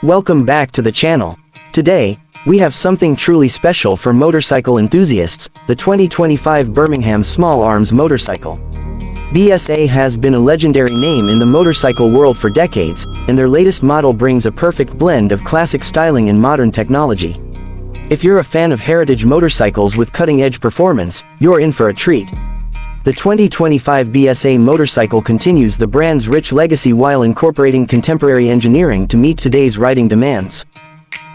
Welcome back to the channel. Today, we have something truly special for motorcycle enthusiasts, the 2025 Birmingham Small Arms motorcycle. BSA has been a legendary name in the motorcycle world for decades, and their latest model brings a perfect blend of classic styling and modern technology. If you're a fan of heritage motorcycles with cutting-edge performance, you're in for a treat. The 2025 BSA motorcycle continues the brand's rich legacy while incorporating contemporary engineering to meet today's riding demands.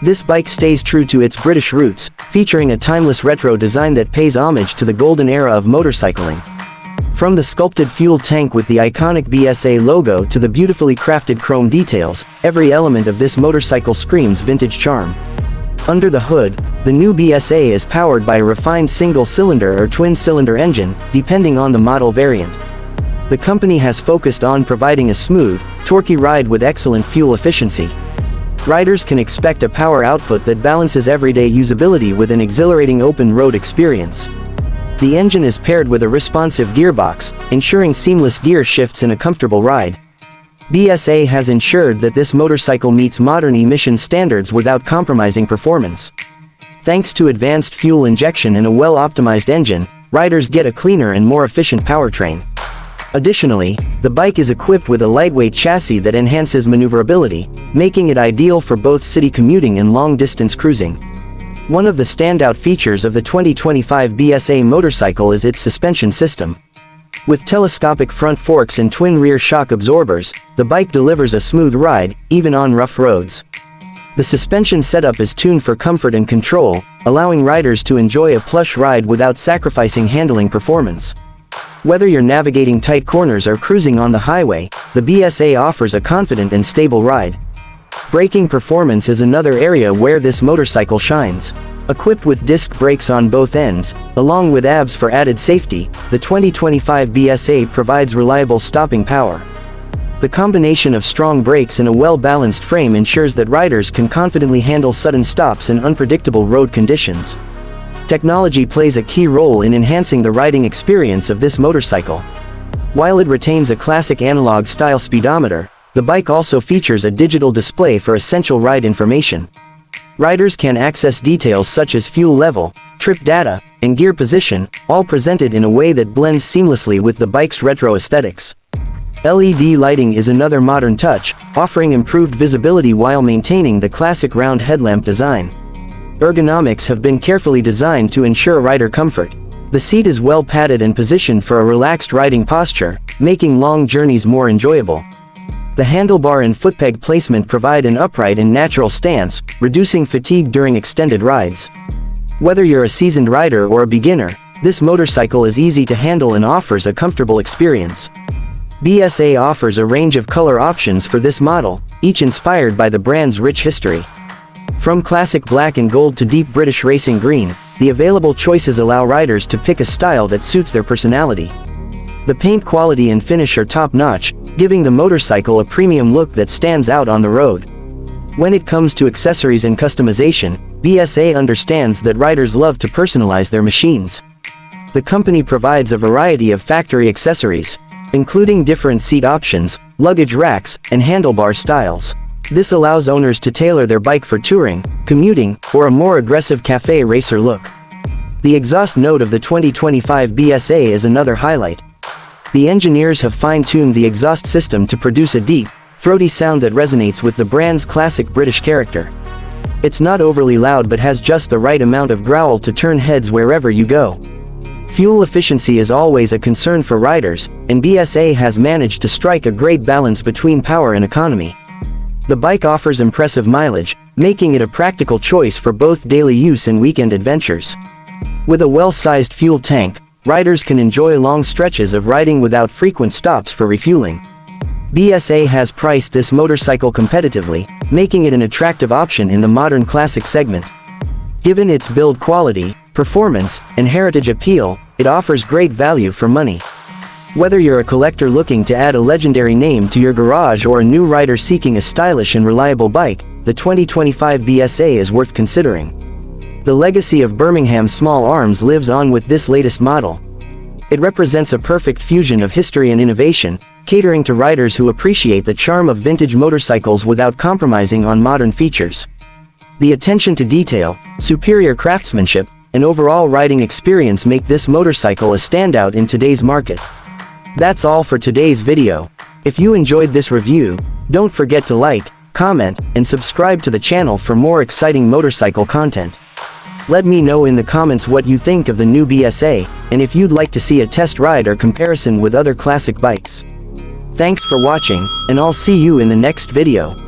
This bike stays true to its British roots, featuring a timeless retro design that pays homage to the golden era of motorcycling. From the sculpted fuel tank with the iconic BSA logo to the beautifully crafted chrome details, every element of this motorcycle screams vintage charm. Under the hood, the new BSA is powered by a refined single-cylinder or twin-cylinder engine, depending on the model variant. The company has focused on providing a smooth, torquey ride with excellent fuel efficiency. Riders can expect a power output that balances everyday usability with an exhilarating open-road experience. The engine is paired with a responsive gearbox, ensuring seamless gear shifts and a comfortable ride. BSA has ensured that this motorcycle meets modern emission standards without compromising performance. Thanks to advanced fuel injection and a well-optimized engine, riders get a cleaner and more efficient powertrain. Additionally, the bike is equipped with a lightweight chassis that enhances maneuverability, making it ideal for both city commuting and long-distance cruising. One of the standout features of the 2025 BSA motorcycle is its suspension system. With telescopic front forks and twin rear shock absorbers, the bike delivers a smooth ride, even on rough roads. The suspension setup is tuned for comfort and control, allowing riders to enjoy a plush ride without sacrificing handling performance. Whether you're navigating tight corners or cruising on the highway, the BSA offers a confident and stable ride. Braking performance is another area where this motorcycle shines. Equipped with disc brakes on both ends, along with ABS for added safety, the 2025 BSA provides reliable stopping power. The combination of strong brakes and a well-balanced frame ensures that riders can confidently handle sudden stops in unpredictable road conditions. Technology plays a key role in enhancing the riding experience of this motorcycle. While it retains a classic analog-style speedometer, the bike also features a digital display for essential ride information. Riders can access details such as fuel level, trip data, and gear position, all presented in a way that blends seamlessly with the bike's retro aesthetics. LED lighting is another modern touch, offering improved visibility while maintaining the classic round headlamp design. Ergonomics have been carefully designed to ensure rider comfort. The seat is well padded and positioned for a relaxed riding posture, making long journeys more enjoyable. The handlebar and footpeg placement provide an upright and natural stance, reducing fatigue during extended rides. Whether you're a seasoned rider or a beginner, this motorcycle is easy to handle and offers a comfortable experience. BSA offers a range of color options for this model, each inspired by the brand's rich history. From classic black and gold to deep British racing green, the available choices allow riders to pick a style that suits their personality. The paint quality and finish are top-notch, giving the motorcycle a premium look that stands out on the road. When it comes to accessories and customization, BSA understands that riders love to personalize their machines. The company provides a variety of factory accessories, including different seat options, luggage racks, and handlebar styles. This allows owners to tailor their bike for touring, commuting, or a more aggressive cafe racer look. The exhaust note of the 2025 BSA is another highlight. The engineers have fine-tuned the exhaust system to produce a deep, throaty sound that resonates with the brand's classic British character. It's not overly loud but has just the right amount of growl to turn heads wherever you go. Fuel efficiency is always a concern for riders, and BSA has managed to strike a great balance between power and economy. The bike offers impressive mileage, making it a practical choice for both daily use and weekend adventures. With a well-sized fuel tank, riders can enjoy long stretches of riding without frequent stops for refueling. BSA has priced this motorcycle competitively, making it an attractive option in the modern classic segment. Given its build quality, performance, and heritage appeal, it offers great value for money. Whether you're a collector looking to add a legendary name to your garage or a new rider seeking a stylish and reliable bike, the 2025 BSA is worth considering. The legacy of Birmingham Small Arms lives on with this latest model. It represents a perfect fusion of history and innovation, catering to riders who appreciate the charm of vintage motorcycles without compromising on modern features. The attention to detail, superior craftsmanship, and overall riding experience make this motorcycle a standout in today's market. That's all for today's video. If you enjoyed this review, don't forget to like, comment, and subscribe to the channel for more exciting motorcycle content. Let me know in the comments what you think of the new BSA, and if you'd like to see a test ride or comparison with other classic bikes. Thanks for watching, and I'll see you in the next video.